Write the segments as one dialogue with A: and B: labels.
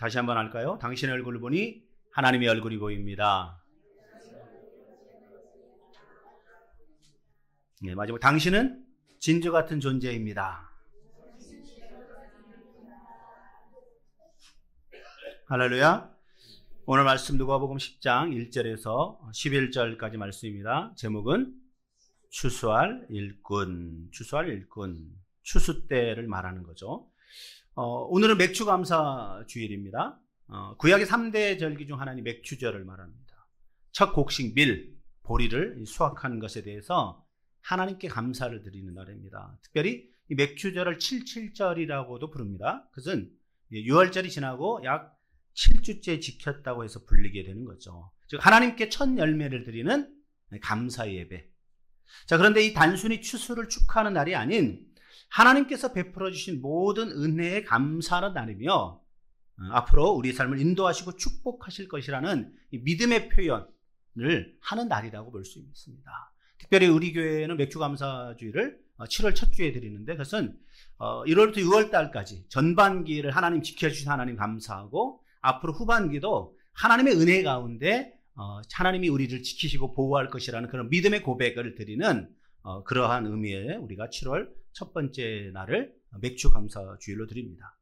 A: 다시 한번 할까요? 당신의 얼굴을 보니 하나님의 얼굴이 보입니다. 네, 마지막 당신은 진주 같은 존재입니다. 할렐루야. 오늘 말씀 누가복음 10장 1절에서 11절까지 말씀입니다. 제목은 추수할 일꾼, 추수할 일꾼, 추수 때를 말하는 거죠. 오늘은 맥추감사 주일입니다. 구약의 3대 절기 중 하나는 맥추절을 말합니다. 첫 곡식 밀, 보리를 수확한 것에 대해서 하나님께 감사를 드리는 날입니다. 특별히 이 맥추절을 77절이라고도 부릅니다. 그것은 6월절이 지나고 약 7주째 지켰다고 해서 불리게 되는 거죠. 즉 하나님께 첫 열매를 드리는 감사 예배. 자, 그런데 이 단순히 추수를 축하하는 날이 아닌 하나님께서 베풀어 주신 모든 은혜에 감사하는 날이며 앞으로 우리 삶을 인도하시고 축복하실 것이라는 이 믿음의 표현을 하는 날이라고 볼 수 있습니다. 특별히 우리 교회는 맥주감사주일을 7월 첫 주에 드리는데 그것은 1월부터 6월 달까지 전반기를 하나님 지켜주신 하나님 감사하고 앞으로 후반기도 하나님의 은혜 가운데 하나님이 우리를 지키시고 보호할 것이라는 그런 믿음의 고백을 드리는 그러한 의미에 우리가 7월 첫 번째 날을 맥주감사주일로 드립니다.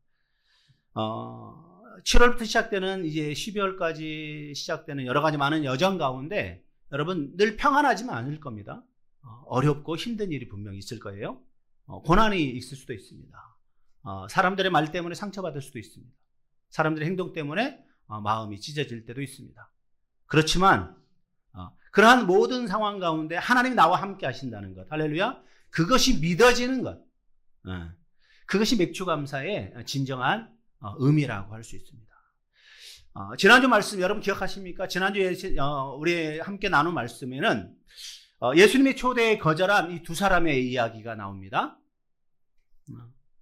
A: 7월부터 시작되는 이제 12월까지 시작되는 여러 가지 많은 여정 가운데 여러분 늘 평안하지만 않을 겁니다. 어렵고 힘든 일이 분명히 있을 거예요. 고난이 있을 수도 있습니다. 사람들의 말 때문에 상처받을 수도 있습니다. 사람들의 행동 때문에 마음이 찢어질 때도 있습니다. 그렇지만 그러한 모든 상황 가운데 하나님이 나와 함께 하신다는 것, 할렐루야, 그것이 믿어지는 것, 그것이 맥주감사의 진정한 의미라고 할 수 있습니다. 지난주 말씀 여러분 기억하십니까? 지난주에 우리 함께 나눈 말씀에는 예수님의 초대에 거절한 이 두 사람의 이야기가 나옵니다.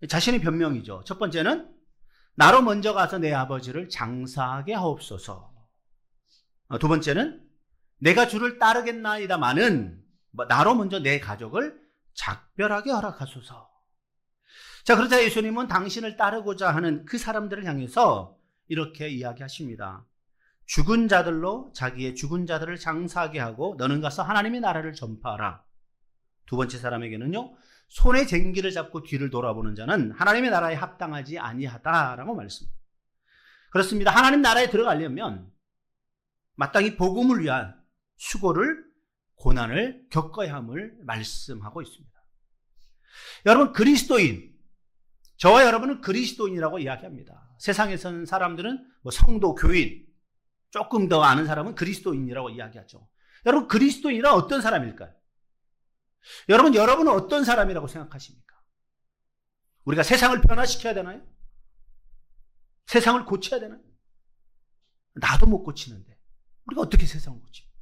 A: 자신의 변명이죠. 첫 번째는 나로 먼저 가서 내 아버지를 장사하게 하옵소서. 두 번째는 내가 주를 따르겠나이다마는 나로 먼저 내 가족을 작별하게 허락하소서. 자, 그러자 예수님은 당신을 따르고자 하는 그 사람들을 향해서 이렇게 이야기하십니다. 죽은 자들로 자기의 죽은 자들을 장사하게 하고 너는 가서 하나님의 나라를 전파하라. 두 번째 사람에게는요, 손에 쟁기를 잡고 뒤를 돌아보는 자는 하나님의 나라에 합당하지 아니하다라고 말씀합니다. 그렇습니다. 하나님 나라에 들어가려면 마땅히 복음을 위한 수고를, 고난을 겪어야 함을 말씀하고 있습니다. 여러분, 그리스도인, 저와 여러분은 그리스도인이라고 이야기합니다. 세상에서는 사람들은 성도, 교인, 조금 더 아는 사람은 그리스도인이라고 이야기하죠. 여러분, 그리스도인이란 어떤 사람일까요? 여러분은 어떤 사람이라고 생각하십니까? 우리가 세상을 변화시켜야 되나요? 세상을 고쳐야 되나요? 나도 못 고치는데 우리가 어떻게 세상을 고칩니까?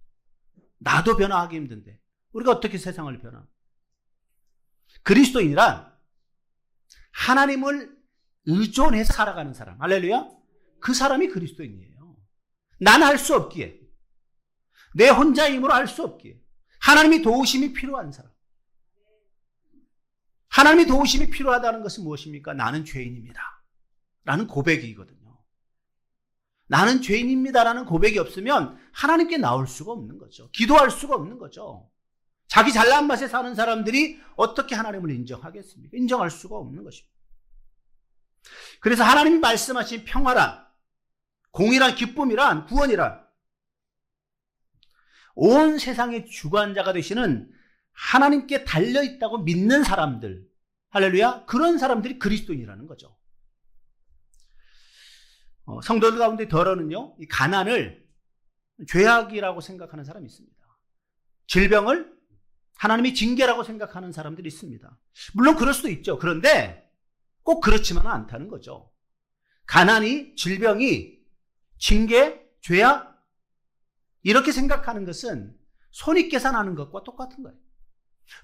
A: 나도 변화하기 힘든데 우리가 어떻게 세상을 변화합니까? 그리스도인이란 하나님을 의존해서 살아가는 사람, 할렐루야, 그 사람이 그리스도인이에요. 난 할 수 없기에, 내 혼자 힘으로 할 수 없기에 하나님이 도우심이 필요한 사람. 하나님이 도우심이 필요하다는 것은 무엇입니까? 나는 죄인입니다 라는 고백이거든요. 나는 죄인입니다 라는 고백이 없으면 하나님께 나올 수가 없는 거죠. 기도할 수가 없는 거죠. 자기 잘난 맛에 사는 사람들이 어떻게 하나님을 인정하겠습니까? 인정할 수가 없는 것입니다. 그래서 하나님이 말씀하신 평화란, 공의란, 기쁨이란, 구원이란 온 세상의 주관자가 되시는 하나님께 달려있다고 믿는 사람들, 할렐루야, 그런 사람들이 그리스도인이라는 거죠. 성도들 가운데 더러는요, 이 가난을 죄악이라고 생각하는 사람이 있습니다. 질병을 하나님이 징계라고 생각하는 사람들이 있습니다. 물론 그럴 수도 있죠. 그런데 꼭 그렇지만은 않다는 거죠. 가난이, 질병이 징계, 죄악, 이렇게 생각하는 것은 손익 계산하는 것과 똑같은 거예요.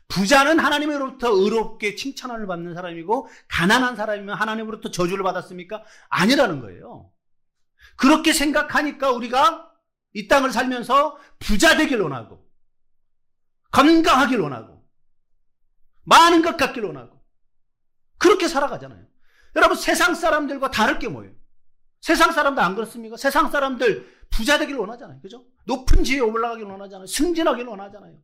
A: 부자는 하나님으로부터 의롭게 칭찬을 받는 사람이고 가난한 사람이면 하나님으로부터 저주를 받았습니까? 아니라는 거예요. 그렇게 생각하니까 우리가 이 땅을 살면서 부자 되길 원하고 건강하길 원하고 많은 것 갖길 원하고 그렇게 살아가잖아요. 여러분, 세상 사람들과 다를 게 뭐예요? 세상 사람들 안 그렇습니까? 세상 사람들 부자 되길 원하잖아요. 그죠? 높은 지위에 올라가길 원하잖아요. 승진하길 원하잖아요.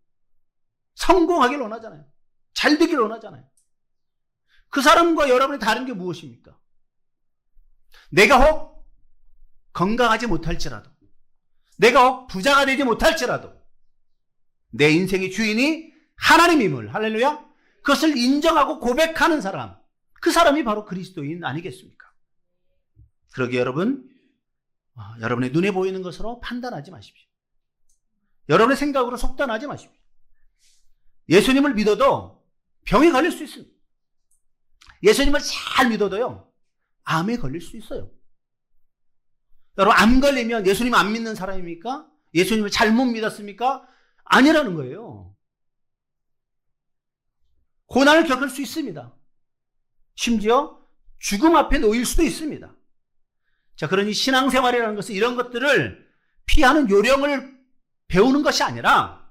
A: 성공하길 원하잖아요. 잘 되길 원하잖아요. 그 사람과 여러분이 다른 게 무엇입니까? 내가 혹 건강하지 못할지라도, 내가 혹 부자가 되지 못할지라도 내 인생의 주인이 하나님임을, 할렐루야, 그것을 인정하고 고백하는 사람, 그 사람이 바로 그리스도인 아니겠습니까? 그러기에 여러분, 여러분의 눈에 보이는 것으로 판단하지 마십시오. 여러분의 생각으로 속단하지 마십시오. 예수님을 믿어도 병에 걸릴 수 있습니다. 예수님을 잘 믿어도요, 암에 걸릴 수 있어요. 여러분, 암 걸리면 예수님 안 믿는 사람입니까? 예수님을 잘못 믿었습니까? 아니라는 거예요. 고난을 겪을 수 있습니다. 심지어 죽음 앞에 놓일 수도 있습니다. 자, 그러니 신앙생활이라는 것은 이런 것들을 피하는 요령을 배우는 것이 아니라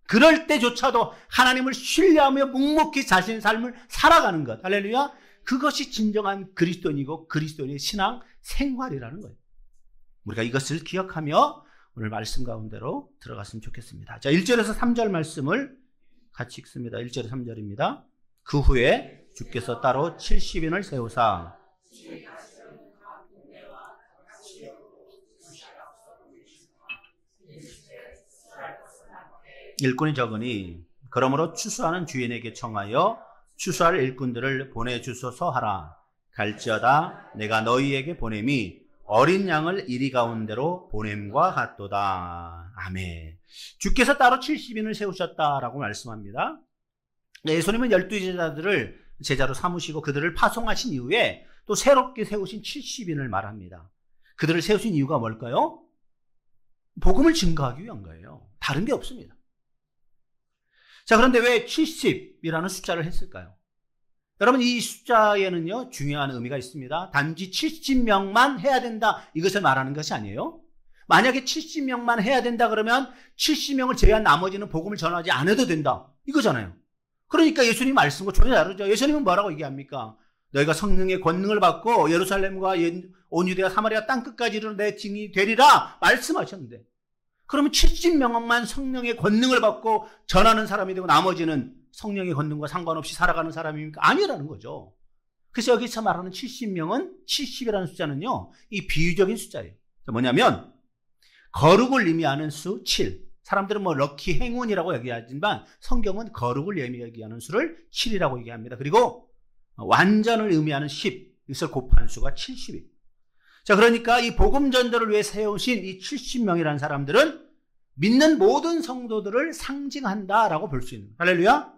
A: 그럴 때조차도 하나님을 신뢰하며 묵묵히 자신의 삶을 살아가는 것, 할렐루야, 그것이 진정한 그리스도인이고 그리스도인의 신앙 생활이라는 거예요. 우리가 이것을 기억하며 오늘 말씀 가운데로 들어갔으면 좋겠습니다. 자, 1절에서 3절 말씀을 같이 읽습니다. 1절에서 3절입니다. 그 후에 주께서 따로 70인을 세우사 일꾼이 적으니 그러므로 추수하는 주인에게 청하여 추수할 일꾼들을 보내주소서 하라. 갈지어다 내가 너희에게 보냄이 어린 양을 이리 가운데로 보냄과 같도다. 아멘. 주께서 따로 70인을 세우셨다라고 말씀합니다. 예수님은 12제자들을 제자로 삼으시고 그들을 파송하신 이후에 또 새롭게 세우신 70인을 말합니다. 그들을 세우신 이유가 뭘까요? 복음을 증거하기 위한 거예요. 다른 게 없습니다. 자, 그런데 왜 70이라는 숫자를 했을까요? 여러분, 이 숫자에는요, 중요한 의미가 있습니다. 단지 70명만 해야 된다, 이것을 말하는 것이 아니에요. 만약에 70명만 해야 된다 그러면 70명을 제외한 나머지는 복음을 전하지 않아도 된다, 이거잖아요. 그러니까 예수님 말씀과 전혀 다르죠. 예수님은 뭐라고 얘기합니까? 너희가 성령의 권능을 받고 예루살렘과 온 유대와 사마리아 땅끝까지 이르러 내 증인이 되리라 말씀하셨는데, 그러면 70명만 성령의 권능을 받고 전하는 사람이 되고 나머지는 성령의 권능과 상관없이 살아가는 사람입니까? 아니라는 거죠. 그래서 여기서 말하는 70명은, 70이라는 숫자는요, 이 비유적인 숫자예요. 뭐냐면 거룩을 의미하는 수 7. 사람들은 뭐 럭키, 행운이라고 얘기하지만 성경은 거룩을 의미하는 수를 7이라고 얘기합니다. 그리고 완전을 의미하는 10, 이것을 곱한 수가 70이에요. 자, 그러니까 이 복음 전도를 위해 세우신 이 70명이라는 사람들은 믿는 모든 성도들을 상징한다라고 볼 수 있는 거예요. 할렐루야.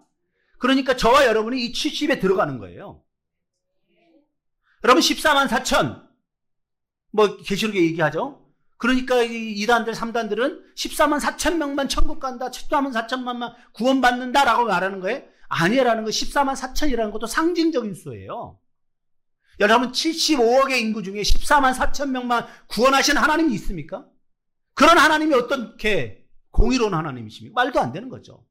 A: 그러니까 저와 여러분이 이 70에 들어가는 거예요. 여러분, 14만 4천 뭐 계시록에 얘기하죠. 그러니까 이 2단들 3단들은 14만 4천 명만 천국 간다, 14만 4천만만 구원받는다라고 말하는 거예요. 아니라는 거. 14만 4천이라는 것도 상징적인 수예요. 여러분, 75억의 인구 중에 14만 4천 명만 구원하신 하나님이 있습니까? 그런 하나님이 어떻게 공의로운 하나님이십니까? 말도 안 되는 거죠.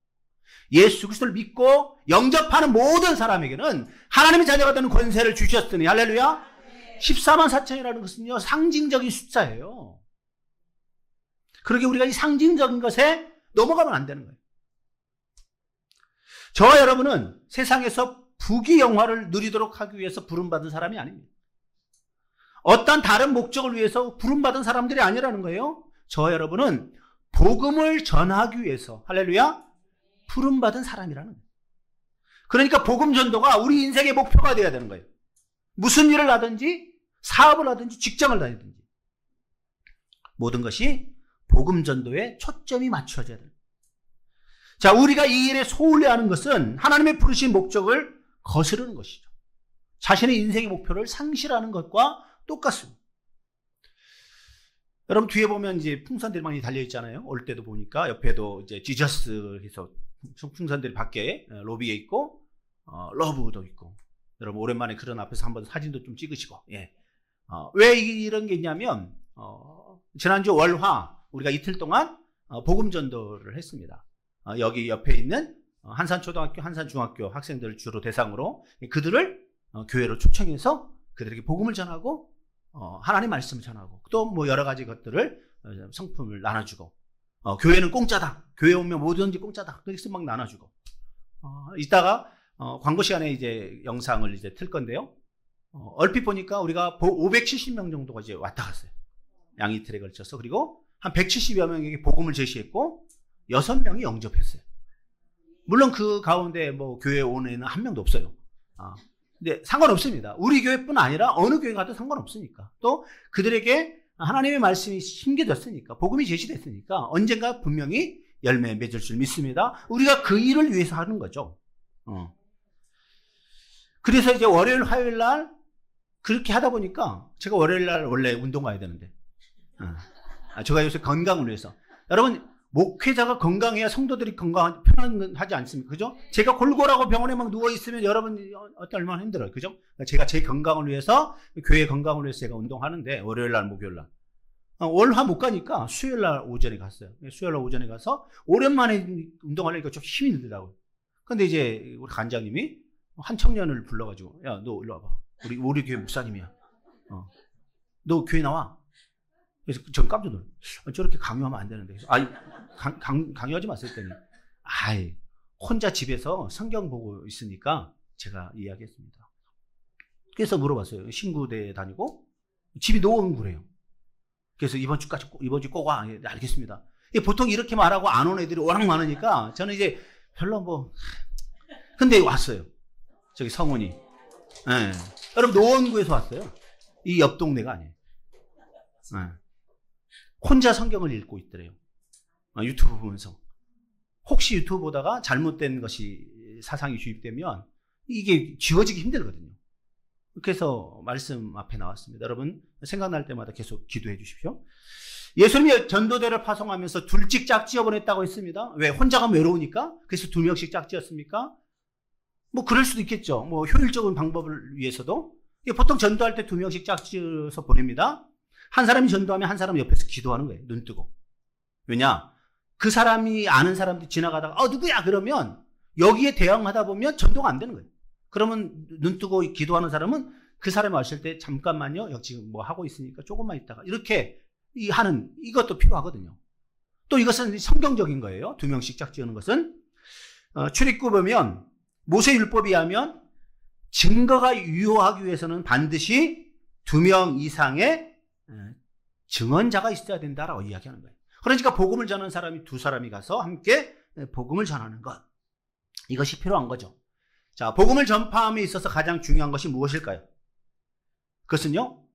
A: 예수 그리스도를 믿고 영접하는 모든 사람에게는 하나님의 자녀가 되는 권세를 주셨으니, 할렐루야. 14만 4천이라는 것은요, 상징적인 숫자예요. 그러게 우리가 이 상징적인 것에 넘어가면 안 되는 거예요. 저와 여러분은 세상에서 부귀 영화를 누리도록 하기 위해서 부름받은 사람이 아닙니다. 어떤 다른 목적을 위해서 부름받은 사람들이 아니라는 거예요. 저와 여러분은 복음을 전하기 위해서, 할렐루야, 부름받은 사람이라는 거예요. 그러니까 복음 전도가 우리 인생의 목표가 되어야 되는 거예요. 무슨 일을 하든지, 사업을 하든지, 직장을 다니든지 모든 것이 복음 전도에 초점이 맞춰져야 돼요. 자, 우리가 이 일에 소홀히 하는 것은 하나님의 부르신 목적을 거스르는 것이죠. 자신의 인생의 목표를 상실하는 것과 똑같습니다. 여러분, 뒤에 보면 이제 풍선들이 많이 달려 있잖아요. 올 때도 보니까 옆에도 이제 지저스 해서 풍선들이 밖에 로비에 있고, 러브도 있고. 여러분, 오랜만에 그런 앞에서 한번 사진도 좀 찍으시고, 예. 왜 이런 게 있냐면, 지난주 월화 우리가 이틀 동안 복음 전도를 했습니다. 여기 옆에 있는 한산초등학교, 한산중학교 학생들을 주로 대상으로 그들을 교회로 초청해서 그들에게 복음을 전하고 하나님 말씀을 전하고 또 뭐 여러 가지 것들을 성품을 나눠주고 교회는 공짜다. 교회 오면 뭐든지 공짜다. 그래서 막 나눠주고 이따가 광고 시간에 이제 영상을 이제 틀 건데요. 얼핏 보니까 우리가 570명 정도가 이제 왔다 갔어요. 양이틀에 걸쳐서. 그리고 한 170여 명에게 복음을 제시했고 6명이 영접했어요. 물론 그 가운데 뭐 교회 온 애는 한 명도 없어요. 근데 상관없습니다. 우리 교회뿐 아니라 어느 교회 가도 상관없으니까. 또 그들에게 하나님의 말씀이 심겨졌으니까, 복음이 제시됐으니까 언젠가 분명히 열매 맺을 줄 믿습니다. 우리가 그 일을 위해서 하는 거죠. 그래서 이제 월요일, 화요일 날 그렇게 하다 보니까 제가 월요일 날 원래 운동 가야 되는데 제가 요새 건강을 위해서. 여러분, 목회자가 건강해야 성도들이 편안하지 않습니까? 그죠? 제가 골골하고 병원에 막 누워있으면 여러분 얼마나 힘들어요. 그죠? 제가 제 건강을 위해서, 교회 건강을 위해서 제가 운동하는데, 월요일 날, 목요일 날. 월화 못 가니까 수요일 날 오전에 갔어요. 수요일 날 오전에 가서 오랜만에 운동하려니까 좀 힘이 들더라고요. 근데 이제 우리 관장님이 한 청년을 불러가지고, 야, 너 일로 와봐. 우리 교회 목사님이야. 너 교회 나와. 그래서 전 깜짝 놀랐어요. 저렇게 강요하면 안 되는데. 그래서, 강요하지 마세요. 했더니, 혼자 집에서 성경 보고 있으니까 제가 이야기했습니다. 그래서 물어봤어요. 신구대에 다니고, 집이 노원구래요. 그래서 이번 주 꼭 와. 네, 알겠습니다. 보통 이렇게 말하고 안 온 애들이 워낙 많으니까 저는 이제 별로 근데 왔어요. 저기 성훈이. 네. 여러분, 노원구에서 왔어요. 이 옆 동네가 아니에요. 네. 혼자 성경을 읽고 있더래요. 유튜브 보면서. 혹시 유튜브 보다가 잘못된 것이 사상이 주입되면 이게 지워지기 힘들거든요. 그래서 말씀 앞에 나왔습니다. 여러분, 생각날 때마다 계속 기도해 주십시오. 예수님이 전도대를 파송하면서 둘씩 짝지어 보냈다고 했습니다. 왜? 혼자 가면 외로우니까? 그래서 2명씩 짝지었습니까? 뭐 그럴 수도 있겠죠. 뭐 효율적인 방법을 위해서도. 보통 전도할 때 2명씩 짝지어서 보냅니다. 한 사람이 전도하면 한 사람 옆에서 기도하는 거예요. 눈 뜨고. 왜냐? 그 사람이 아는 사람들이 지나가다가 누구야? 그러면 여기에 대응하다 보면 전도가 안 되는 거예요. 그러면 눈 뜨고 기도하는 사람은 그 사람이 왔을 때 잠깐만요. 여기 지금 뭐 하고 있으니까 조금만 있다가 이렇게 하는 이것도 필요하거든요. 또 이것은 성경적인 거예요. 2명씩 짝지어는 것은. 출애굽 보면 모세율법에 하면 증거가 유효하기 위해서는 반드시 2명 이상의 증언자가 있어야 된다라고 이야기하는 거예요. 그러니까 복음을 전하는 사람이 2사람이 가서 함께 복음을 전하는 것. 이것이 필요한 거죠. 자, 복음을 전파함에 있어서 가장 중요한 것이 무엇일까요? 그것은요,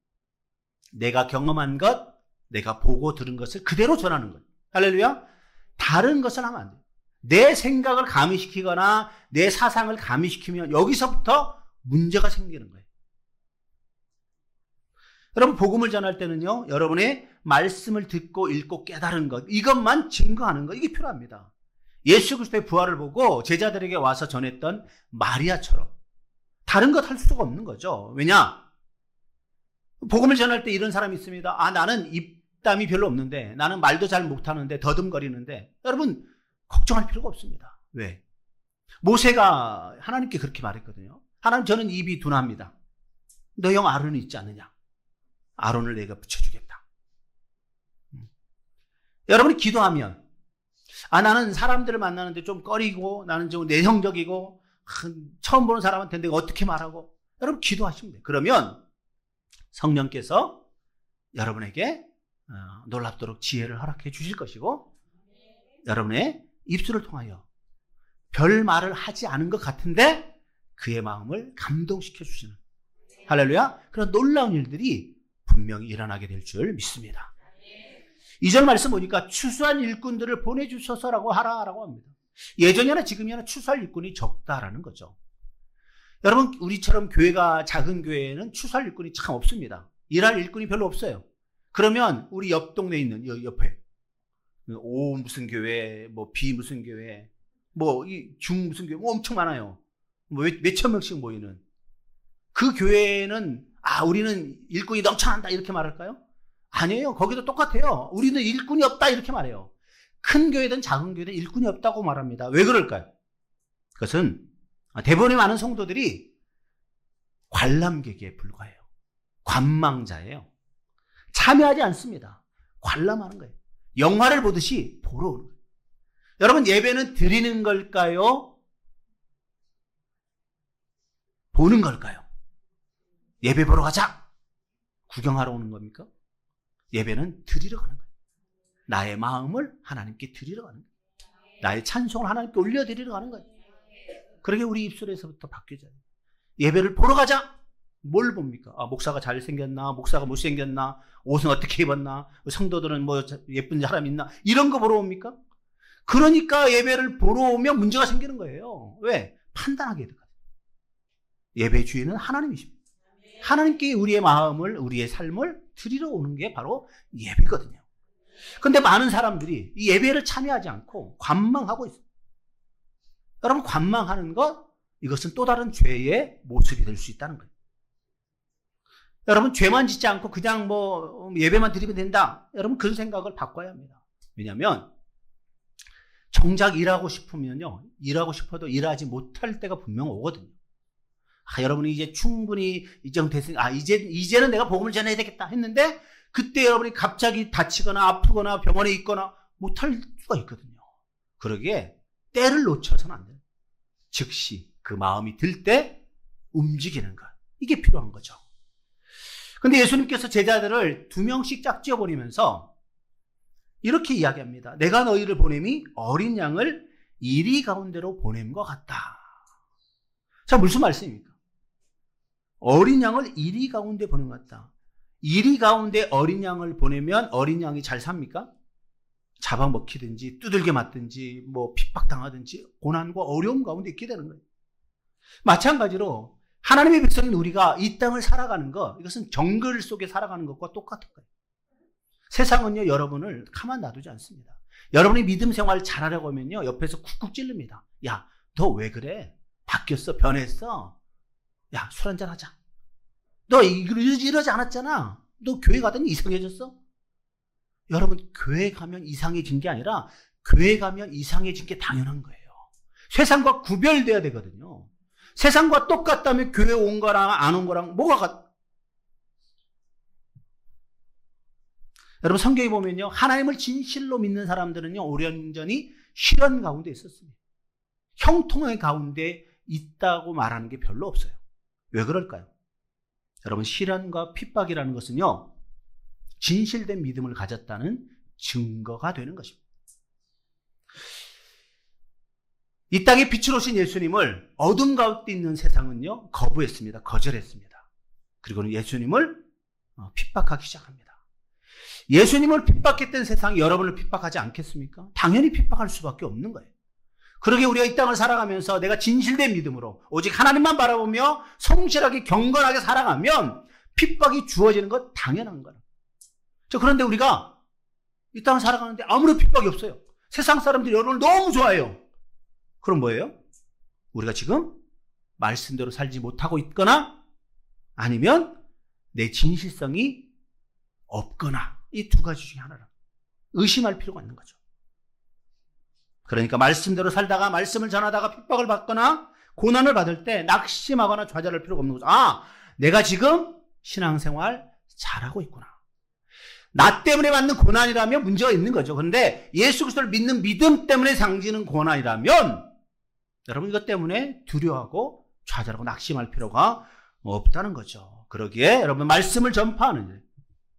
A: 내가 경험한 것, 내가 보고 들은 것을 그대로 전하는 것. 할렐루야. 다른 것을 하면 안 돼요. 내 생각을 가미시키거나 내 사상을 가미시키면 여기서부터 문제가 생기는 거예요. 여러분, 복음을 전할 때는요, 여러분의 말씀을 듣고 읽고 깨달은 것, 이것만 증거하는 것, 이게 필요합니다. 예수 그리스도의 부활을 보고 제자들에게 와서 전했던 마리아처럼 다른 것 할 수가 없는 거죠. 왜냐? 복음을 전할 때 이런 사람이 있습니다. 나는 입담이 별로 없는데, 나는 말도 잘 못하는데, 더듬거리는데. 여러분, 걱정할 필요가 없습니다. 왜? 모세가 하나님께 그렇게 말했거든요. 하나님, 저는 입이 둔합니다. 너 형 아론이 있지 않느냐? 아론을 내가 붙여주겠다. 여러분이 기도하면, 나는 사람들을 만나는데 좀 꺼리고, 나는 좀 내성적이고, 처음 보는 사람한테 내가 어떻게 말하고, 여러분 기도하시면 돼요. 그러면 성령께서 여러분에게 놀랍도록 지혜를 허락해 주실 것이고, 여러분의 입술을 통하여 별 말을 하지 않은 것 같은데 그의 마음을 감동시켜 주시는, 할렐루야, 그런 놀라운 일들이 분명히 일어나게 될 줄 믿습니다. 2절 말씀 보니까 추수한 일꾼들을 보내주셔서라고 하라라고 합니다. 예전이나 지금이나 추수할 일꾼이 적다라는 거죠. 여러분, 우리처럼 교회가 작은 교회에는 추수할 일꾼이 참 없습니다. 일할 일꾼이 별로 없어요. 그러면 우리 옆 동네에 있는 옆에 O 무슨 교회, 뭐 B 무슨 교회, 뭐 이 중 무슨 교회, 뭐 엄청 많아요. 뭐 몇천 명씩 모이는 그 교회는 우리는 일꾼이 넘쳐난다 이렇게 말할까요? 아니에요. 거기도 똑같아요. 우리는 일꾼이 없다 이렇게 말해요. 큰 교회든 작은 교회든 일꾼이 없다고 말합니다. 왜 그럴까요? 그것은 대부분의 많은 성도들이 관람객에 불과해요. 관망자예요. 참여하지 않습니다. 관람하는 거예요. 영화를 보듯이 보러 오는 거예요. 여러분, 예배는 드리는 걸까요? 보는 걸까요? 예배 보러 가자. 구경하러 오는 겁니까? 예배는 드리러 가는 거예요. 나의 마음을 하나님께 드리러 가는 거예요. 나의 찬송을 하나님께 올려드리러 가는 거예요. 그러게 우리 입술에서부터 바뀌어져요. 예배를 보러 가자. 뭘 봅니까? 목사가 잘생겼나? 목사가 못생겼나? 옷은 어떻게 입었나? 성도들은 뭐 예쁜 사람 있나? 이런 거 보러 옵니까? 그러니까 예배를 보러 오면 문제가 생기는 거예요. 왜? 판단하게 되거든요. 예배 주인은 하나님이십니다. 하나님께 우리의 마음을, 우리의 삶을 드리러 오는 게 바로 예배거든요. 그런데 많은 사람들이 이 예배를 참여하지 않고 관망하고 있어요. 여러분, 관망하는 것, 이것은 또 다른 죄의 모습이 될 수 있다는 거예요. 여러분, 죄만 짓지 않고 그냥 뭐 예배만 드리면 된다. 여러분, 그런 생각을 바꿔야 합니다. 왜냐하면 정작 일하고 싶으면요, 일하고 싶어도 일하지 못할 때가 분명 오거든요. 여러분이 이제 충분히 이정됐으니까 이제는 내가 복음을 전해야 되겠다 했는데, 그때 여러분이 갑자기 다치거나 아프거나 병원에 있거나 못할 수가 있거든요. 그러기에 때를 놓쳐서는 안 돼요. 즉시 그 마음이 들 때 움직이는 것, 이게 필요한 거죠. 근데 예수님께서 제자들을 2명씩 짝지어 버리면서 이렇게 이야기합니다. 내가 너희를 보냄이 어린 양을 이리 가운데로 보냄과 같다. 자, 무슨 말씀입니까? 어린 양을 이리 가운데 보낸 것 같다. 이리 가운데 어린 양을 보내면 어린 양이 잘 삽니까? 잡아먹히든지 두들겨 맞든지 뭐 핍박당하든지 고난과 어려움 가운데 있게 되는 거예요. 마찬가지로 하나님의 백성인 우리가 이 땅을 살아가는 것, 이것은 정글 속에 살아가는 것과 똑같은 거예요. 세상은요, 여러분을 가만 놔두지 않습니다. 여러분이 믿음 생활 잘하려고 하면요, 옆에서 쿡쿡 찌릅니다. 야, 너 왜 그래? 바뀌었어? 변했어? 야, 술 한잔 하자. 너 이러지 않았잖아. 너 교회 가더니 이상해졌어? 여러분, 교회 가면 이상해진 게 아니라 교회 가면 이상해진 게 당연한 거예요. 세상과 구별돼야 되거든요. 세상과 똑같다면 교회 온 거랑 안 온 거랑 뭐가 여러분, 성경에 보면요, 하나님을 진실로 믿는 사람들은요, 오랜전히 시련 가운데 있었습니다. 형통의 가운데 있다고 말하는 게 별로 없어요. 왜 그럴까요? 여러분, 시련과 핍박이라는 것은요, 진실된 믿음을 가졌다는 증거가 되는 것입니다. 이 땅에 빛으로 오신 예수님을 어둠 가운데 있는 세상은요, 거부했습니다. 거절했습니다. 그리고는 예수님을 핍박하기 시작합니다. 예수님을 핍박했던 세상이 여러분을 핍박하지 않겠습니까? 당연히 핍박할 수밖에 없는 거예요. 그러게 우리가 이 땅을 살아가면서 내가 진실된 믿음으로 오직 하나님만 바라보며 성실하게 경건하게 살아가면 핍박이 주어지는 것 당연한 거예요. 그런데 우리가 이 땅을 살아가는데 아무런 핍박이 없어요. 세상 사람들이 여러분을 너무 좋아해요. 그럼 뭐예요? 우리가 지금 말씀대로 살지 못하고 있거나 아니면 내 진실성이 없거나, 이 두 가지 중에 하나라. 의심할 필요가 있는 거죠. 그러니까 말씀대로 살다가 말씀을 전하다가 핍박을 받거나 고난을 받을 때 낙심하거나 좌절할 필요가 없는 거죠. 내가 지금 신앙생활 잘하고 있구나. 나 때문에 받는 고난이라면 문제가 있는 거죠. 그런데 예수 그리스도를 믿는 믿음 때문에 생기는 고난이라면 여러분, 이것 때문에 두려워하고 좌절하고 낙심할 필요가 없다는 거죠. 그러기에 여러분, 말씀을 전파하는 일,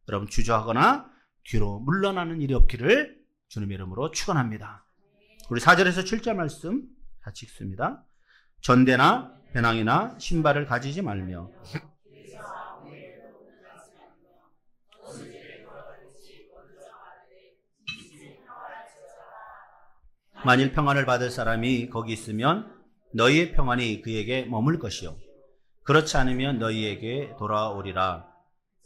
A: 여러분 주저하거나 뒤로 물러나는 일이 없기를 주님의 이름으로 축원합니다. 우리 4절에서 7절 말씀 같이 읽습니다. 전대나 배낭이나 신발을 가지지 말며 만일 평안을 받을 사람이 거기 있으면 너희의 평안이 그에게 머물 것이요 그렇지 않으면 너희에게 돌아오리라.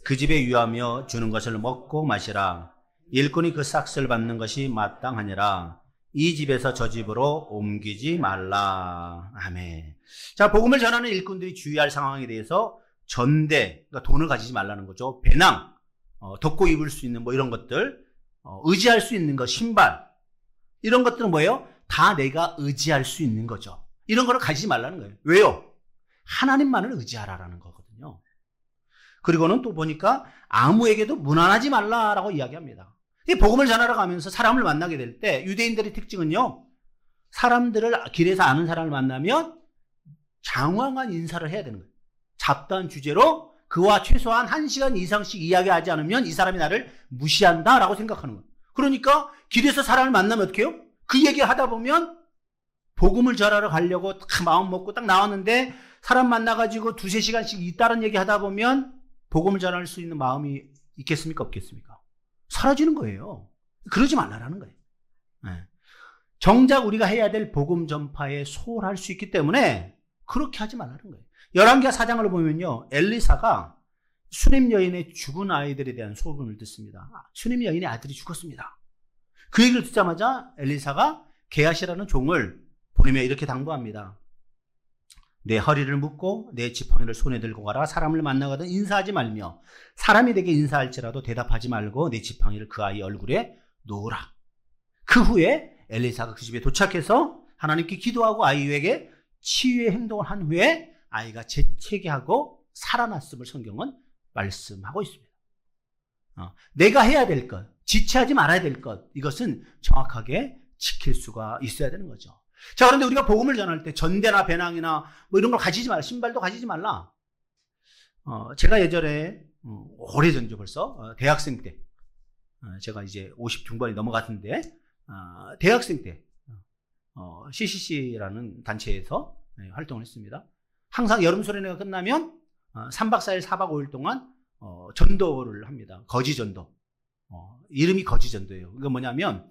A: 그 집에 유하며 주는 것을 먹고 마시라. 일꾼이 그 삭슬 받는 것이 마땅하니라. 이 집에서 저 집으로 옮기지 말라. 아멘. 자, 복음을 전하는 일꾼들이 주의할 상황에 대해서 전대, 그러니까 돈을 가지지 말라는 거죠. 배낭, 덮고 입을 수 있는 뭐 이런 것들, 의지할 수 있는 것, 신발, 이런 것들은 뭐예요? 다 내가 의지할 수 있는 거죠. 이런 거를 가지지 말라는 거예요. 왜요? 하나님만을 의지하라라는 거거든요. 그리고는 또 보니까 아무에게도 무난하지 말라라고 이야기합니다. 이 복음을 전하러 가면서 사람을 만나게 될 때 유대인들의 특징은요, 사람들을 길에서 아는 사람을 만나면 장황한 인사를 해야 되는 거예요. 잡다한 주제로 그와 최소한 1시간 이상씩 이야기하지 않으면 이 사람이 나를 무시한다라고 생각하는 거예요. 그러니까 길에서 사람을 만나면 어떻게 해요? 그 얘기 하다 보면 복음을 전하러 가려고 딱 마음 먹고 딱 나왔는데 사람 만나가지고 2-3시간씩 이따른 얘기 하다 보면 복음을 전할 수 있는 마음이 있겠습니까? 없겠습니까? 사라지는 거예요. 그러지 말라라는 거예요. 네. 정작 우리가 해야 될 복음 전파에 소홀할 수 있기 때문에 그렇게 하지 말라는 거예요. 열왕기하 4장을 보면요, 엘리사가 수냄 여인의 죽은 아이들에 대한 소문을 듣습니다. 수냄 여인의 아들이 죽었습니다. 그 얘기를 듣자마자 엘리사가 게하시라는 종을 보내며 이렇게 당부합니다. 내 허리를 묶고 내 지팡이를 손에 들고 가라. 사람을 만나거든 인사하지 말며 사람이 내게 인사할지라도 대답하지 말고 내 지팡이를 그 아이 얼굴에 놓으라. 그 후에 엘리사가 그 집에 도착해서 하나님께 기도하고 아이에게 치유의 행동을 한 후에 아이가 재채기하고 살아났음을 성경은 말씀하고 있습니다. 내가 해야 될 것, 지체하지 말아야 될 것, 이것은 정확하게 지킬 수가 있어야 되는 거죠. 자, 그런데 우리가 복음을 전할 때 전대나 배낭이나 뭐 이런 걸 가지지 말라, 신발도 가지지 말라. 제가 예전에 오래전이죠, 벌써 대학생 때, 제가 이제 50 중반이 넘어갔는데 대학생 때 CCC라는 단체에서 활동을 했습니다. 항상 여름 수련회가 끝나면 3박 4일, 4박 5일 동안 전도를 합니다. 거지전도. 이름이 거지전도예요. 이건 뭐냐면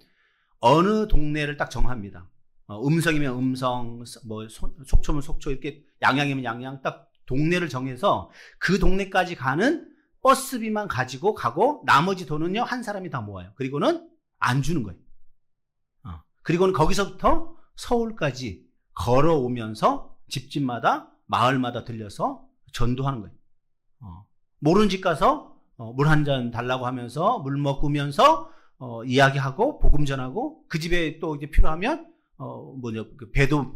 A: 어느 동네를 딱 정합니다. 음성이면 음성, 뭐 속초면 속초, 이렇게 양양이면 양양, 딱 동네를 정해서 그 동네까지 가는 버스비만 가지고 가고 나머지 돈은요 한 사람이 다 모아요. 그리고는 안 주는 거예요. 그리고는 거기서부터 서울까지 걸어오면서 집집마다 마을마다 들려서 전도하는 거예요. 모르는 집 가서 물 한 잔 달라고 하면서 물 먹으면서 이야기하고 복음 전하고 그 집에 또 이제 필요하면 그 배도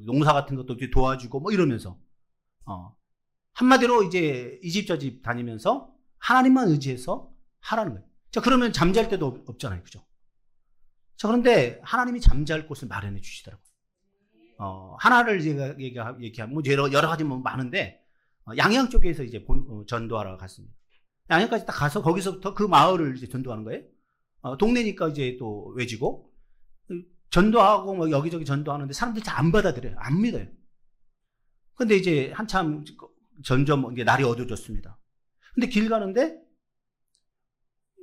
A: 농사 같은 것도 도와주고 뭐 이러면서 한마디로 이제 이 집 저 집 다니면서 하나님만 의지해서 하라는 거예요. 자, 그러면 잠잘 때도 없잖아요, 그죠? 자, 그런데 하나님이 잠잘 곳을 마련해 주시더라고요. 하나를 제가 얘기하면 뭐 여러 가지 뭐 많은데 양양 쪽에서 이제 전도하러 갔습니다. 양양까지 딱 가서 거기서부터 그 마을을 이제 전도하는 거예요. 동네니까 이제 또 외지고 전도하고 뭐 여기저기 전도하는데 사람들이 잘 안 받아들여요. 안 믿어요. 근데 이제 한참 점점 이제 날이 어두워졌습니다. 근데 길 가는데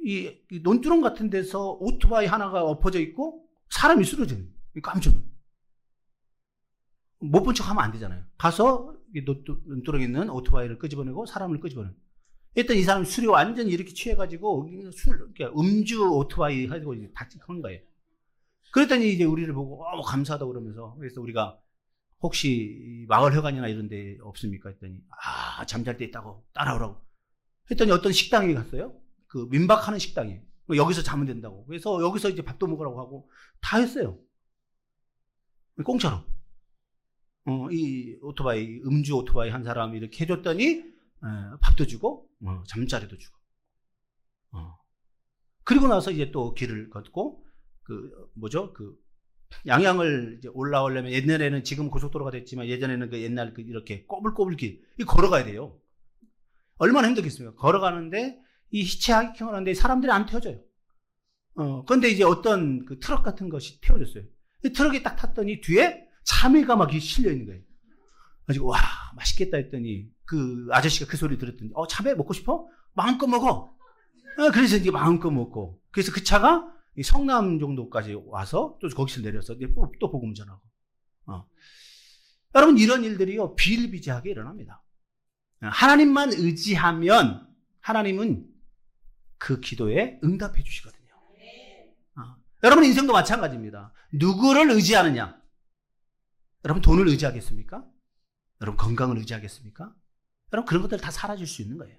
A: 이 논두렁 같은 데서 오토바이 하나가 엎어져 있고 사람이 쓰러져요. 깜짝 놀라요. 못 본 척 하면 안 되잖아요. 가서 논두렁에 있는 오토바이를 끄집어내고 사람을 끄집어내요. 일단 이 사람이 술이 완전히 이렇게 취해가지고 음주 오토바이 하고 다 한 거예요. 그랬더니 이제 우리를 보고 감사하다고 그러면서, 그래서 우리가 혹시 마을 회관이나 이런 데 없습니까? 했더니 잠잘 때 있다고 따라오라고 했더니 어떤 식당에 갔어요. 그 민박하는 식당에 여기서 자면 된다고. 그래서 여기서 이제 밥도 먹으라고 하고 다 했어요. 공짜로. 이 오토바이, 음주 오토바이 한 사람이 이렇게 해줬더니 밥도 주고 잠자리도 주고. 그리고 나서 이제 또 길을 걷고 그 양양을 이제 올라오려면 옛날에는 지금 고속도로가 됐지만 예전에는 그 옛날 이렇게 꼬불꼬불 길, 이 걸어가야 돼요. 얼마나 힘들겠습니까? 걸어가는데 이 히치하이킹을 하는데 사람들이 안 태워져요. 그런데 이제 어떤 그 트럭 같은 것이 태워졌어요. 이 트럭에 딱 탔더니 뒤에 참외가 막 실려 있는 거예요. 가지고 와 맛있겠다 했더니 그 아저씨가 그 소리 들었더니 참외 먹고 싶어? 마음껏 먹어. 그래서 이제 마음껏 먹고, 그래서 그 차가 성남 정도까지 와서 또 거기서 내려서 이제 또 복음 전하고. 여러분, 이런 일들이요 비일비재하게 일어납니다. 하나님만 의지하면 하나님은 그 기도에 응답해 주시거든요. 여러분 인생도 마찬가지입니다. 누구를 의지하느냐? 여러분 돈을 의지하겠습니까? 여러분 건강을 의지하겠습니까? 여러분 그런 것들 다 사라질 수 있는 거예요.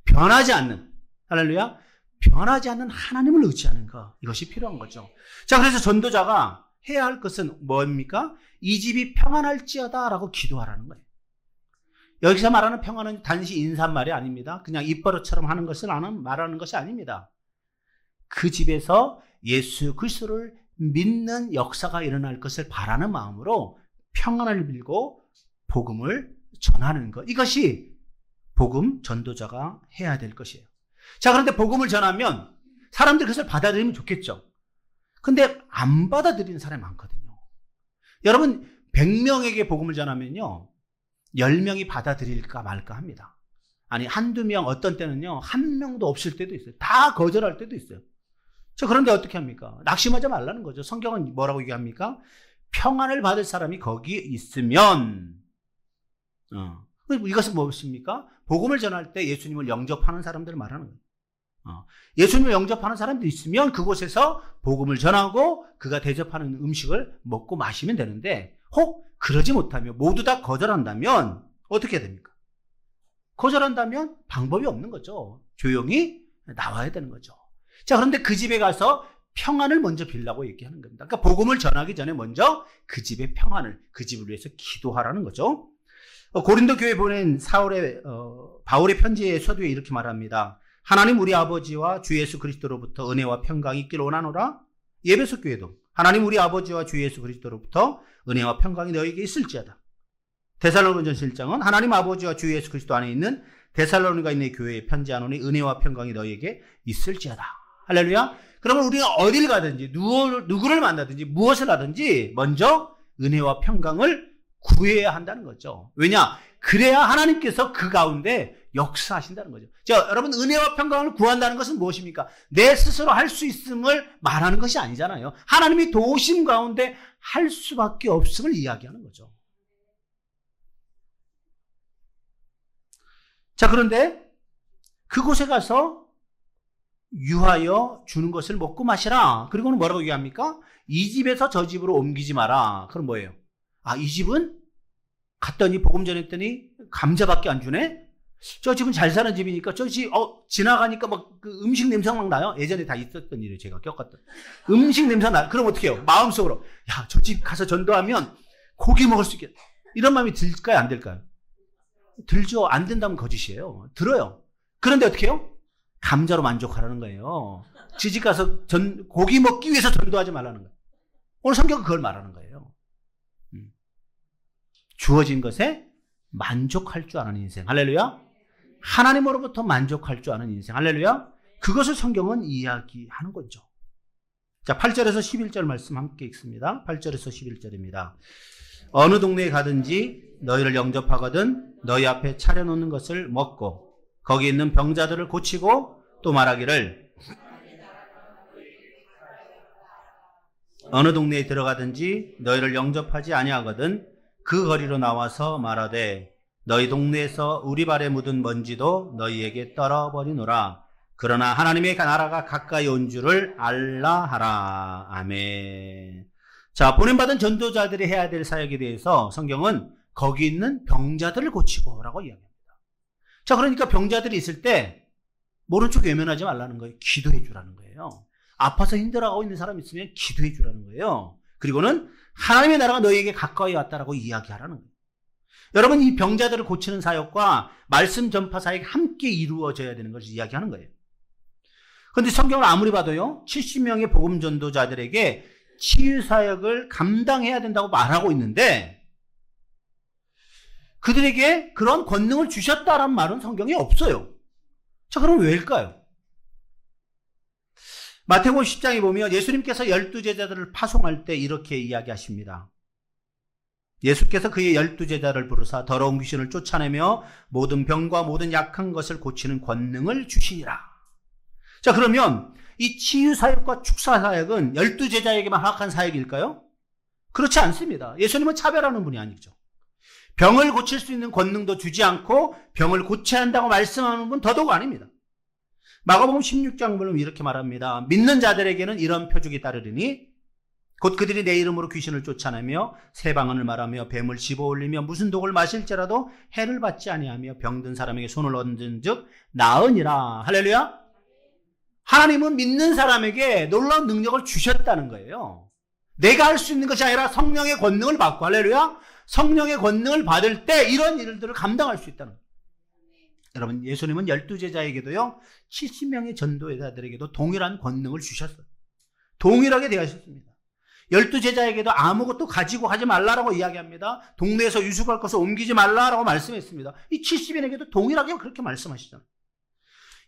A: 변하지 않는, 할렐루야, 변하지 않는 하나님을 의지하는 것, 이것이 필요한 거죠. 자, 그래서 전도자가 해야 할 것은 뭡니까? 이 집이 평안할지어다 라고 기도하라는 거예요. 여기서 말하는 평안은 단지 인사말이 아닙니다. 그냥 입버릇처럼 하는 것을 말하는 것이 아닙니다. 그 집에서 예수 그리스도를 믿는 역사가 일어날 것을 바라는 마음으로 평안을 빌고 복음을 전하는 것. 이것이 복음 전도자가 해야 될 것이에요. 자, 그런데 복음을 전하면 사람들이 그것을 받아들이면 좋겠죠. 근데 안 받아들이는 사람이 많거든요. 여러분, 100명에게 복음을 전하면요, 10명이 받아들일까 말까 합니다. 아니, 한두 명, 어떤 때는요, 한 명도 없을 때도 있어요. 다 거절할 때도 있어요. 자, 그런데 어떻게 합니까? 낙심하지 말라는 거죠. 성경은 뭐라고 얘기합니까? 평안을 받을 사람이 거기에 있으면, 이것은 무엇입니까? 복음을 전할 때 예수님을 영접하는 사람들을 말하는 거예요. 예수님을 영접하는 사람들이 있으면 그곳에서 복음을 전하고 그가 대접하는 음식을 먹고 마시면 되는데, 혹 그러지 못하면 모두 다 거절한다면 어떻게 해야 됩니까? 거절한다면 방법이 없는 거죠. 조용히 나와야 되는 거죠. 자, 그런데 그 집에 가서 평안을 먼저 빌라고 얘기하는 겁니다. 그러니까 복음을 전하기 전에 먼저 그 집의 평안을, 그 집을 위해서 기도하라는 거죠. 고린도 교회에 보낸 바울의 편지의 서두에 이렇게 말합니다. 하나님 우리 아버지와 주 예수 그리스도로부터 은혜와 평강이 있기를 원하노라. 에베소 교회도 하나님 우리 아버지와 주 예수 그리스도로부터 은혜와 평강이 너에게 있을지어다. 데살로니가전서 1장은 하나님 아버지와 주 예수 그리스도 안에 있는 데살로니가 있는 교회에 편지하노니 은혜와 평강이 너에게 있을지어다. 할렐루야. 그러면 우리가 어딜 가든지 누구를 만나든지 무엇을 하든지 먼저 은혜와 평강을 구해야 한다는 거죠. 왜냐? 그래야 하나님께서 그 가운데 역사하신다는 거죠. 자, 여러분, 은혜와 평강을 구한다는 것은 무엇입니까? 내 스스로 할 수 있음을 말하는 것이 아니잖아요. 하나님이 도우심 가운데 할 수밖에 없음을 이야기하는 거죠. 자, 그런데 그곳에 가서 유하여 주는 것을 먹고 마시라. 그리고는 뭐라고 얘기합니까? 이 집에서 저 집으로 옮기지 마라. 그럼 뭐예요? 이 집은 갔더니 복음 전했더니 감자밖에 안 주네? 저 집은 잘 사는 집이니까 저 집, 지나가니까 막 그 음식 냄새가 막 나요? 예전에 다 있었던 일이에요. 제가 겪었던. 음식 냄새 나요. 그럼 어떻게 해요? 마음속으로. 야, 저 집 가서 전도하면 고기 먹을 수 있겠다. 이런 마음이 들까요? 안 들까요? 들죠. 안 된다면 거짓이에요. 들어요. 그런데 어떻게 해요? 감자로 만족하라는 거예요. 지집 가서 고기 먹기 위해서 전도하지 말라는 거예요. 오늘 성경은 그걸 말하는 거예요. 주어진 것에 만족할 줄 아는 인생. 할렐루야. 하나님으로부터 만족할 줄 아는 인생. 할렐루야. 그것을 성경은 이야기하는 거죠. 자, 8절에서 11절 말씀 함께 읽습니다. 8절에서 11절입니다. 어느 동네에 가든지 너희를 영접하거든 너희 앞에 차려놓는 것을 먹고 거기 있는 병자들을 고치고 또 말하기를 어느 동네에 들어가든지 너희를 영접하지 아니하거든 그 거리로 나와서 말하되 너희 동네에서 우리 발에 묻은 먼지도 너희에게 떨어버리노라. 그러나 하나님의 나라가 가까이 온 줄을 알라 하라. 아멘. 자, 보냄받은 전도자들이 해야 될 사역에 대해서 성경은 거기 있는 병자들을 고치고 라고 이야기합니다. 자, 그러니까 병자들이 있을 때 모른 척 외면하지 말라는 거예요. 기도해 주라는 거예요. 아파서 힘들어하고 있는 사람 있으면 기도해 주라는 거예요. 그리고는 하나님의 나라가 너희에게 가까이 왔다라고 이야기하라는 거예요. 여러분, 이 병자들을 고치는 사역과 말씀 전파 사역이 함께 이루어져야 되는 것을 이야기하는 거예요. 그런데 성경을 아무리 봐도요, 70명의 복음 전도자들에게 치유 사역을 감당해야 된다고 말하고 있는데 그들에게 그런 권능을 주셨다라는 말은 성경에 없어요. 자, 그럼 왜일까요? 마태복음 10장에 보면 예수님께서 12제자들을 파송할 때 이렇게 이야기하십니다. 예수께서 그의 12제자를 부르사 더러운 귀신을 쫓아내며 모든 병과 모든 약한 것을 고치는 권능을 주시니라. 자, 그러면 이 치유사역과 축사사역은 12제자에게만 허락한 사역일까요? 그렇지 않습니다. 예수님은 차별하는 분이 아니죠. 병을 고칠 수 있는 권능도 주지 않고 병을 고쳐야 한다고 말씀하는 분 더더욱 아닙니다. 마가복음 16장 보면 이렇게 말합니다. 믿는 자들에게는 이런 표적이 따르리니 곧 그들이 내 이름으로 귀신을 쫓아내며 새 방언을 말하며 뱀을 집어올리며 무슨 독을 마실지라도 해를 받지 아니하며 병든 사람에게 손을 얹은 즉 나으니라. 할렐루야. 하나님은 믿는 사람에게 놀라운 능력을 주셨다는 거예요. 내가 할 수 있는 것이 아니라 성령의 권능을 받고, 할렐루야, 성령의 권능을 받을 때 이런 일들을 감당할 수 있다는 거예요. 여러분, 예수님은 12제자에게도요 70명의 전도자들에게도 동일한 권능을 주셨어요. 동일하게 대하셨습니다. 12제자에게도 아무것도 가지고 가지 말라라고 이야기합니다. 동네에서 유숙할 것을 옮기지 말라라고 말씀했습니다. 이 70인에게도 동일하게 그렇게 말씀하시잖아요.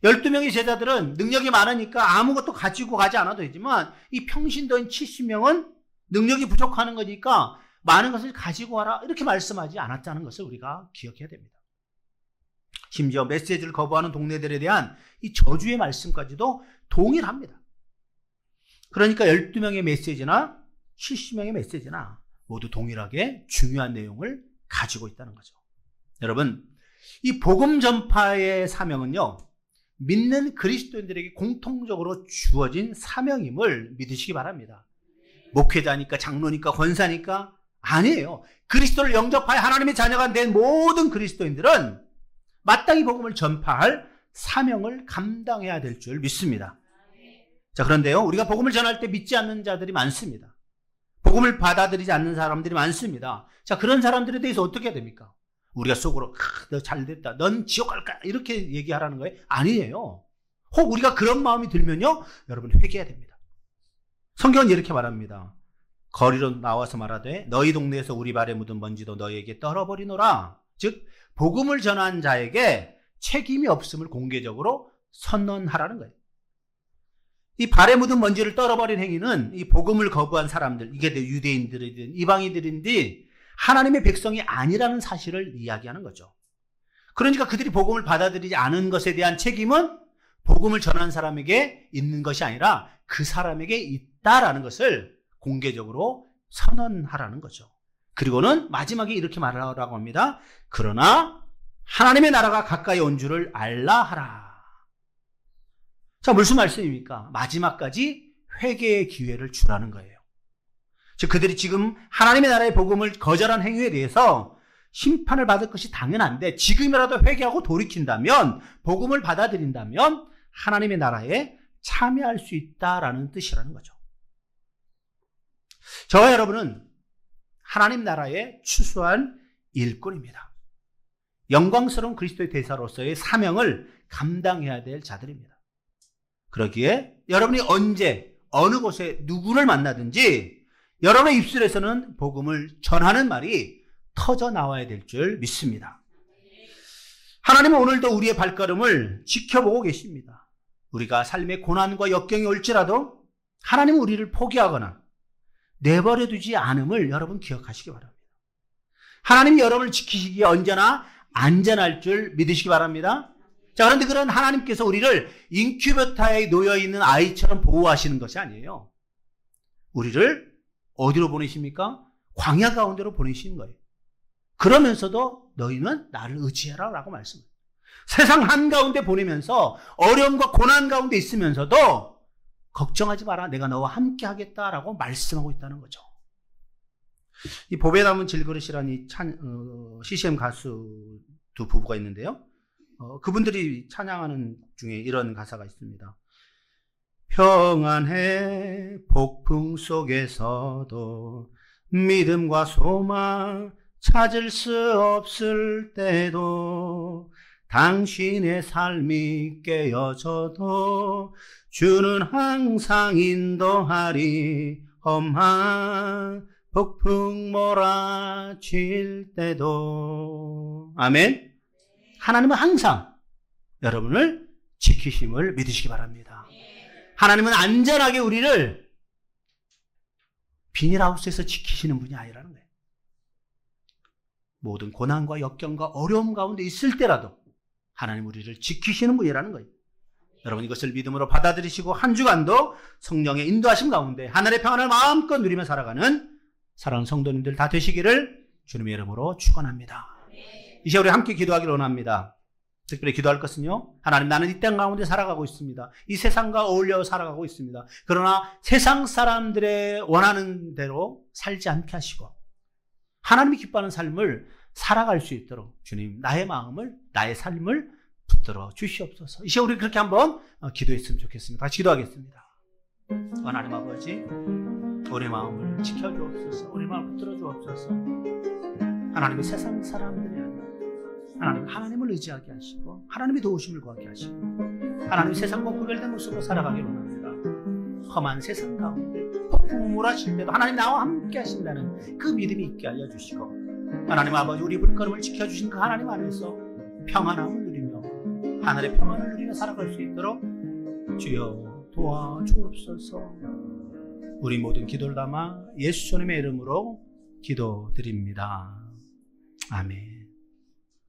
A: 12명의 제자들은 능력이 많으니까 아무것도 가지고 가지 않아도 되지만 이 평신도인 70명은 능력이 부족하는 거니까 많은 것을 가지고 와라 이렇게 말씀하지 않았다는 것을 우리가 기억해야 됩니다. 심지어 메시지를 거부하는 동네들에 대한 이 저주의 말씀까지도 동일합니다. 그러니까 12명의 메시지나 70명의 메시지나 모두 동일하게 중요한 내용을 가지고 있다는 거죠. 여러분, 이 복음 전파의 사명은요, 믿는 그리스도인들에게 공통적으로 주어진 사명임을 믿으시기 바랍니다. 목회자니까, 장로니까, 권사니까 아니에요. 그리스도를 영접하여 하나님의 자녀가 된 모든 그리스도인들은 마땅히 복음을 전파할 사명을 감당해야 될 줄 믿습니다. 자, 그런데요, 우리가 복음을 전할 때 믿지 않는 자들이 많습니다. 복음을 받아들이지 않는 사람들이 많습니다. 자, 그런 사람들에 대해서 어떻게 해야 됩니까? 우리가 속으로 너 잘됐다, 넌 지옥 갈까 이렇게 얘기하라는 거예요? 아니에요. 혹 우리가 그런 마음이 들면요, 여러분 회개해야 됩니다. 성경은 이렇게 말합니다. 거리로 나와서 말하되 너희 동네에서 우리 발에 묻은 먼지도 너희에게 떨어버리노라. 즉 복음을 전한 자에게 책임이 없음을 공개적으로 선언하라는 거예요. 이 발에 묻은 먼지를 떨어버린 행위는 이 복음을 거부한 사람들, 이게 유대인들이든 이방인들인지 하나님의 백성이 아니라는 사실을 이야기하는 거죠. 그러니까 그들이 복음을 받아들이지 않은 것에 대한 책임은 복음을 전한 사람에게 있는 것이 아니라 그 사람에게 있다라는 것을 공개적으로 선언하라는 거죠. 그리고는 마지막에 이렇게 말하라고 합니다. 그러나 하나님의 나라가 가까이 온 줄을 알라 하라. 자, 무슨 말씀입니까? 마지막까지 회개의 기회를 주라는 거예요. 즉 그들이 지금 하나님의 나라의 복음을 거절한 행위에 대해서 심판을 받을 것이 당연한데 지금이라도 회개하고 돌이킨다면, 복음을 받아들인다면 하나님의 나라에 참여할 수 있다라는 뜻이라는 거죠. 저와 여러분은 하나님 나라의 추수한 일꾼입니다. 영광스러운 그리스도의 대사로서의 사명을 감당해야 될 자들입니다. 그러기에 여러분이 언제 어느 곳에 누구를 만나든지 여러분의 입술에서는 복음을 전하는 말이 터져 나와야 될 줄 믿습니다. 하나님은 오늘도 우리의 발걸음을 지켜보고 계십니다. 우리가 삶의 고난과 역경이 올지라도 하나님은 우리를 포기하거나 내버려 두지 않음을 여러분 기억하시기 바랍니다. 하나님이 여러분을 지키시기에 언제나 안전할 줄 믿으시기 바랍니다. 자, 그런데 그런 하나님께서 우리를 인큐베터에 놓여있는 아이처럼 보호하시는 것이 아니에요. 우리를 어디로 보내십니까? 광야 가운데로 보내시는 거예요. 그러면서도 너희는 나를 의지해라 라고 말씀해요. 세상 한가운데 보내면서 어려움과 고난 가운데 있으면서도 걱정하지 마라, 내가 너와 함께 하겠다라고 말씀하고 있다는 거죠. 이 봄에 남은 질그릇이라는 이 CCM 가수 두 부부가 있는데요. 그분들이 찬양하는 곡 중에 이런 가사가 있습니다. 평안해 폭풍 속에서도 믿음과 소망 찾을 수 없을 때도 당신의 삶이 깨어져도 주는 항상 인도하리. 험한 폭풍 몰아칠 때도. 아멘. 하나님은 항상 여러분을 지키심을 믿으시기 바랍니다. 하나님은 안전하게 우리를 비닐하우스에서 지키시는 분이 아니라는 거예요. 모든 고난과 역경과 어려움 가운데 있을 때라도 하나님 우리를 지키시는 분이라는 거예요. 여러분 이것을 믿음으로 받아들이시고 한 주간도 성령의 인도하심 가운데 하늘의 평안을 마음껏 누리며 살아가는 사랑하는 성도님들 다 되시기를 주님의 이름으로 축원합니다. 이제 우리 함께 기도하기를 원합니다. 특별히 기도할 것은요, 하나님, 나는 이 땅 가운데 살아가고 있습니다. 이 세상과 어울려 살아가고 있습니다. 그러나 세상 사람들의 원하는 대로 살지 않게 하시고 하나님이 기뻐하는 삶을 살아갈 수 있도록 주님, 나의 마음을, 나의 삶을 붙들어 주시옵소서. 이제 우리 그렇게 한번 기도했으면 좋겠습니다. 같이 기도하겠습니다. 하나님 아버지, 우리 마음을 지켜주옵소서. 우리 마음을 붙들어 주옵소서. 하나님의 세상 사람들이 아니라 하나님을 의지하게 하시고 하나님의 도우심을 구하게 하시고 하나님의 세상과 구별된 모습으로 살아가기를 원합니다. 험한 세상 가운데 폭풍 몰아칠 때도 하나님 나와 함께 하신다는 그 믿음이 있게 알려주시고 하나님 아버지 우리 물걸음을 지켜주신 그 하나님 안에서 평안함을 누리며 하늘의 평안을 누리며 살아갈 수 있도록 주여 도와주옵소서. 우리 모든 기도를 담아 예수 주님의 이름으로 기도드립니다. 아멘.